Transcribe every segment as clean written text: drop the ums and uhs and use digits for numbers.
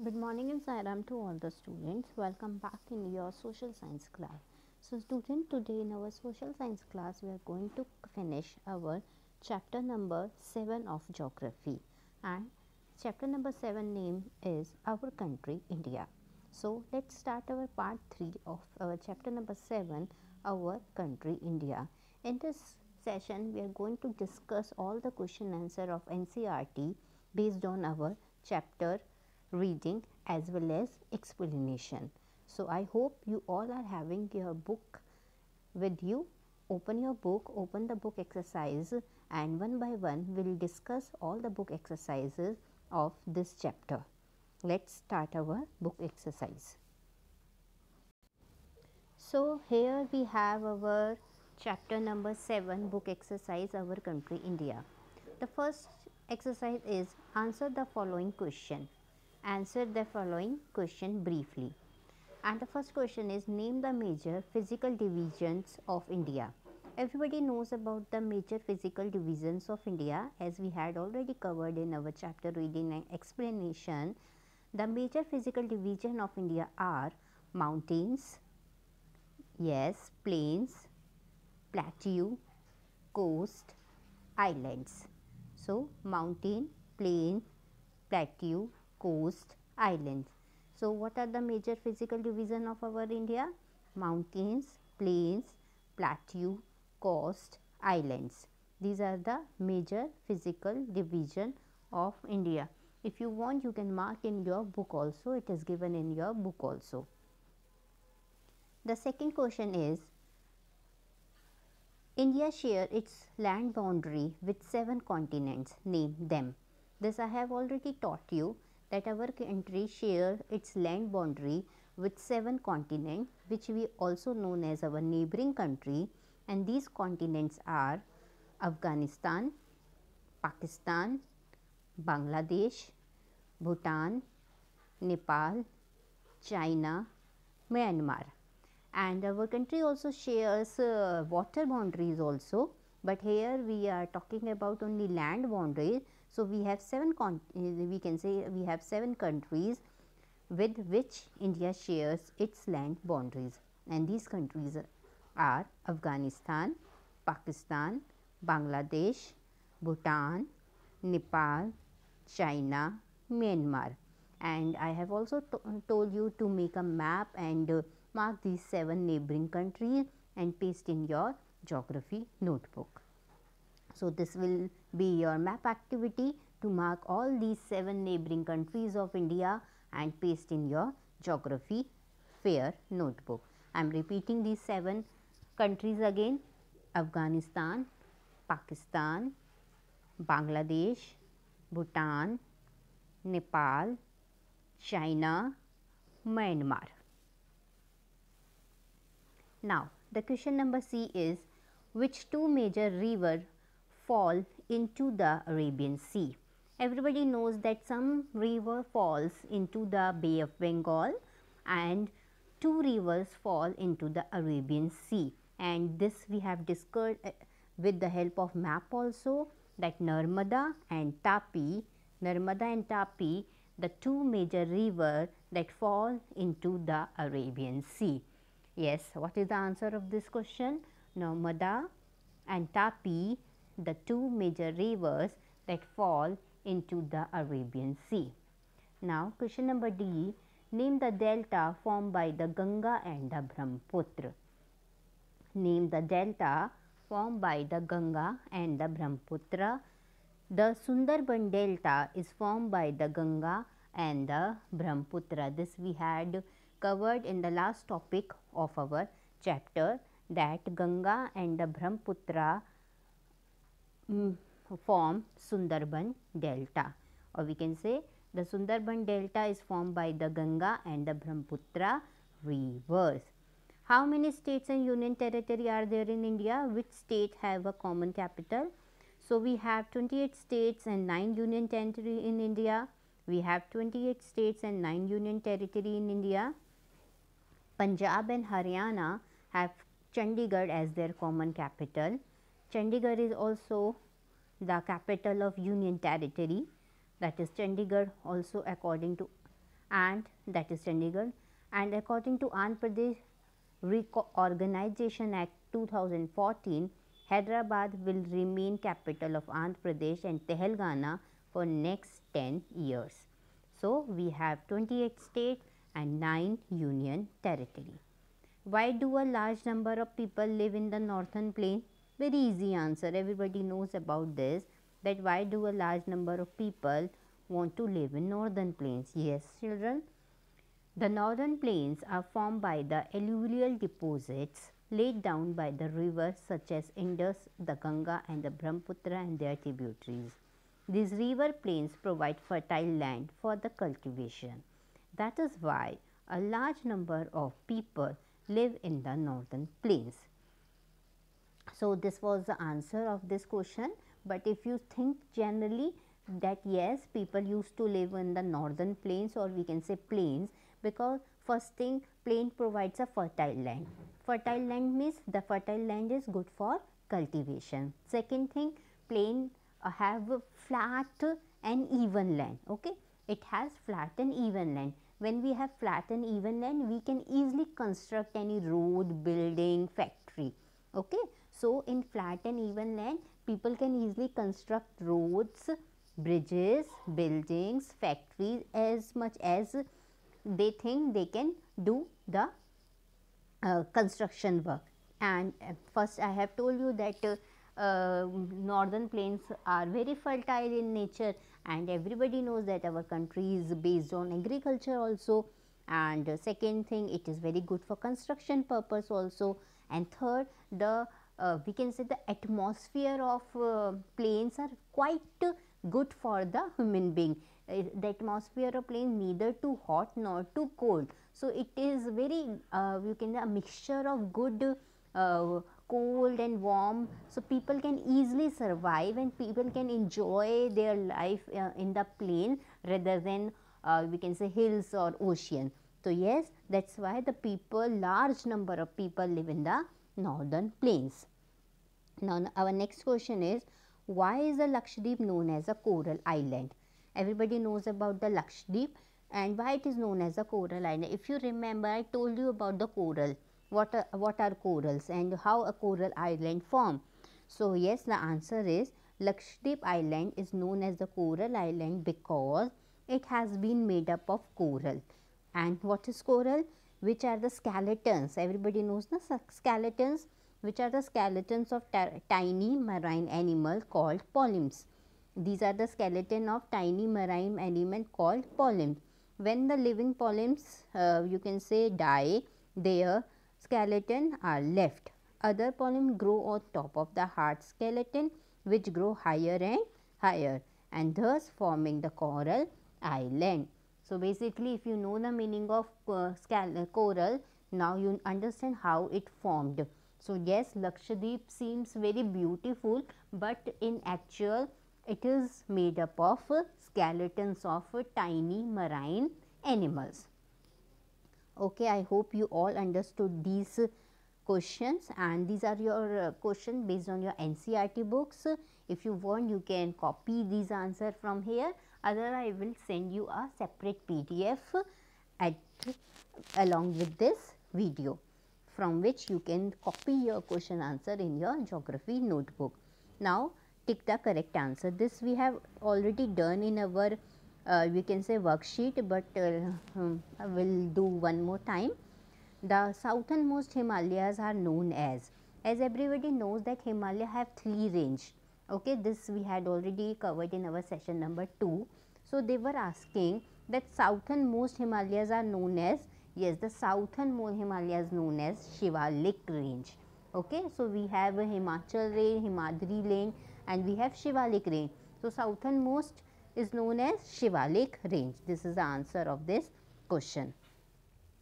Good morning and Sairam to all the students. Welcome back in your social science class. So student, today in our social science class we are going to finish our chapter number 7 of geography, and chapter number 7 name is our country India. So let's start our part 3 of our chapter number 7, our country India. In this session we are going to discuss all the question answer of NCERT based on our chapter reading as well as explanation. So I hope you all are having your book with you. Open your book, open the book exercise, and one by one we will discuss all the book exercises of this chapter. Let's start our book exercise. So here we have our chapter number 7 book exercise, our country India. The first exercise is answer the following question. Answer the following question briefly. And the first question is name the major physical divisions of India. Everybody knows about the major physical divisions of India, as we had already covered in our chapter reading and explanation. The major physical division of India are mountains, yes, plains, plateau, coast, islands. So mountain, plain, plateau, coast, islands. So what are the major physical division of our India? Mountains, plains, plateau, coast, islands. These are the major physical division of India. If you want, you can mark in your book also. It is given in your book also. The second question is India share its land boundary with 7 continents. Name them. This I have already taught you that our country share its land boundary with 7 continents, which we also known as our neighboring country, and these continents are Afghanistan, Pakistan, Bangladesh, Bhutan, Nepal, China, Myanmar. And our country also shares water boundaries also, but here we are talking about only land boundaries. So we have we can say we have 7 countries with which India shares its land boundaries, and these countries are Afghanistan, Pakistan, Bangladesh, Bhutan, Nepal, China, Myanmar. And I have also told you to make a map and mark these 7 neighboring countries and paste in your geography notebook. So this will be your map activity to mark all these 7 neighboring countries of India and paste in your geography fair notebook. I am repeating these 7 countries again: Afghanistan, Pakistan, Bangladesh, Bhutan, Nepal, China, Myanmar. Now, the question number C is which 2 major rivers fall into the Arabian Sea? Everybody knows that some river falls into the Bay of Bengal and 2 rivers fall into the Arabian Sea, and this we have discussed with the help of map also, that Narmada and Tapi. Narmada and Tapi, the 2 major rivers that fall into the Arabian Sea. Yes, what is the answer of this question? Narmada and Tapi, the 2 major rivers that fall into the Arabian Sea. Now, question number D, name the delta formed by the Ganga and the Brahmaputra. Name the delta formed by the Ganga and the Brahmaputra. The Sundarban delta is formed by the Ganga and the Brahmaputra. This we had covered in the last topic of our chapter, that Ganga and the Brahmaputra form Sundarban delta, or we can say the Sundarban delta is formed by the Ganga and the Brahmaputra rivers. How many states and union territory are there in India? Which state have a common capital? So we have 28 states and 9 union territory in India. We have 28 states and 9 union territory in India. Punjab and Haryana have Chandigarh as their common capital. Chandigarh is also the capital of union territory, that is Chandigarh also according to and that is Chandigarh. And according to Andhra Pradesh Reorganization Act 2014, Hyderabad will remain capital of Andhra Pradesh and Telangana for next 10 years. So, we have 28 states and 9 union territory. Why do a large number of people live in the northern plain? Very easy answer, everybody knows about this, that why do a large number of people want to live in northern plains? Yes children, the northern plains are formed by the alluvial deposits laid down by the rivers such as Indus, the Ganga and the Brahmaputra and their tributaries. These river plains provide fertile land for the cultivation. That is why a large number of people live in the northern plains. So, this was the answer of this question, but if you think generally that yes, people used to live in the northern plains, or we can say plains, because first thing, plain provides a fertile land. Fertile land means the fertile land is good for cultivation. Second thing, plain have flat and even land. Okay, it has flat and even land. When we have flat and even land, we can easily construct any road, building, factory. Okay, so in flat and even land, people can easily construct roads, bridges, buildings, factories, as much as they think they can do the construction work. And first I have told you that northern plains are very fertile in nature, and everybody knows that our country is based on agriculture also. And second thing, it is very good for construction purpose also. And third, the we can say the atmosphere of plains are quite good for the human being. The atmosphere of plains neither too hot nor too cold. So, it is very you can a mixture of good cold and warm. So, people can easily survive and people can enjoy their life in the plain rather than we can say hills or ocean. So, yes, that is why the people, large number of people live in the northern plains. Now, our next question is, why is the Lakshadweep known as a coral island? Everybody knows about the Lakshadweep, and why it is known as a coral island. If you remember, I told you about the coral, what are corals and how a coral island form. So, yes, the answer is Lakshadweep island is known as the coral island because it has been made up of coral. And what is coral? Which are the skeletons? Everybody knows the skeletons, which are the skeletons of tiny marine animal called polyps. These are the skeleton of tiny marine animal called polyps. When the living polyps you can say die, their skeleton are left. Other polyps grow on top of the hard skeleton, which grow higher and higher, and thus forming the coral island. So, basically if you know the meaning of coral, now you understand how it formed. So, yes, Lakshadweep seems very beautiful, but in actual it is made up of skeletons of tiny marine animals. Okay, I hope you all understood these questions, and these are your questions based on your NCERT books. If you want, you can copy these answers from here. Otherwise, I will send you a separate PDF along with this video, from which you can copy your question answer in your geography notebook. Now, tick the correct answer. This we have already done in our we can say worksheet, but I will do one more time. The southernmost Himalayas are known as everybody knows that Himalaya have 3 range. Okay, this we had already covered in our session number 2. So, they were asking that southernmost Himalayas are known as, yes, the southernmost Himalayas known as Shivalik range. Okay, so we have a Himachal range, Himadri range, and we have Shivalik range. So, southernmost is known as Shivalik range. This is the answer of this question.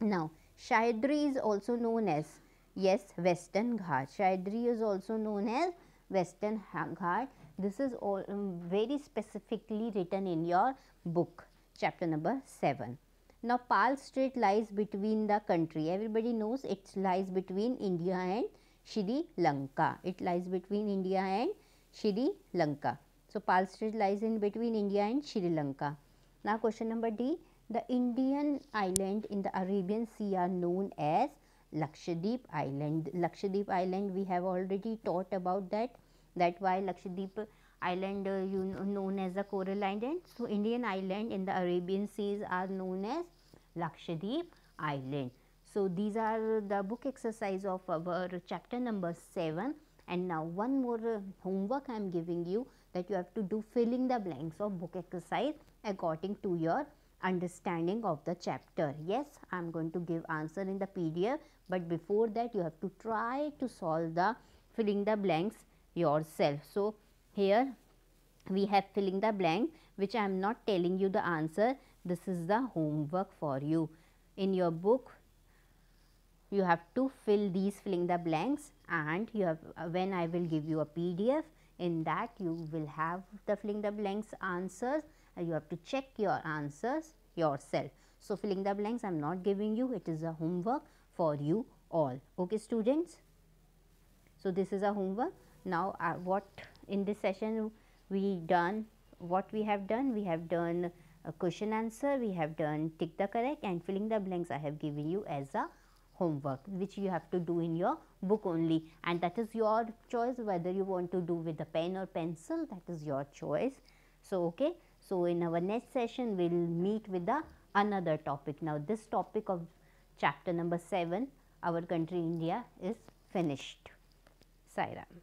Now, Sahyadri is also known as, yes, Western Ghat. Sahyadri is also known as Western Ghat. This is all very specifically written in your book, chapter number 7. Now, Pal Strait lies between the country. Everybody knows it lies between India and Sri Lanka. It lies between India and Sri Lanka. So, Pal Strait lies in between India and Sri Lanka. Now, question number D. The Indian island in the Arabian Sea are known as Lakshadweep Island. Lakshadweep Island, we have already taught about that why Lakshadweep Island known as the coral island. So Indian island in the Arabian Seas are known as Lakshadweep Island. So these are the book exercise of our chapter number 7. And now one more homework I am giving you, that you have to do filling the blanks of book exercise according to your understanding of the chapter. Yes, I am going to give answer in the PDF, but before that you have to try to solve the filling the blanks yourself. So here we have filling the blank, which I am not telling you the answer. This is the homework for you. In your book you have to fill these filling the blanks, and you have when I will give you a PDF, in that you will have the filling the blanks answers, and you have to check your answers yourself. So filling the blanks I am not giving you, it is a homework for you all. Okay students, so this is a homework. Now what in this session we done, what we have done a question answer, we have done tick the correct, and filling the blanks I have given you as a homework, which you have to do in your book only, and that is your choice whether you want to do with a pen or pencil, that is your choice. So okay, so in our next session we will meet with the another topic. Now this topic of chapter number 7, our country India, is finished. Sai Ram.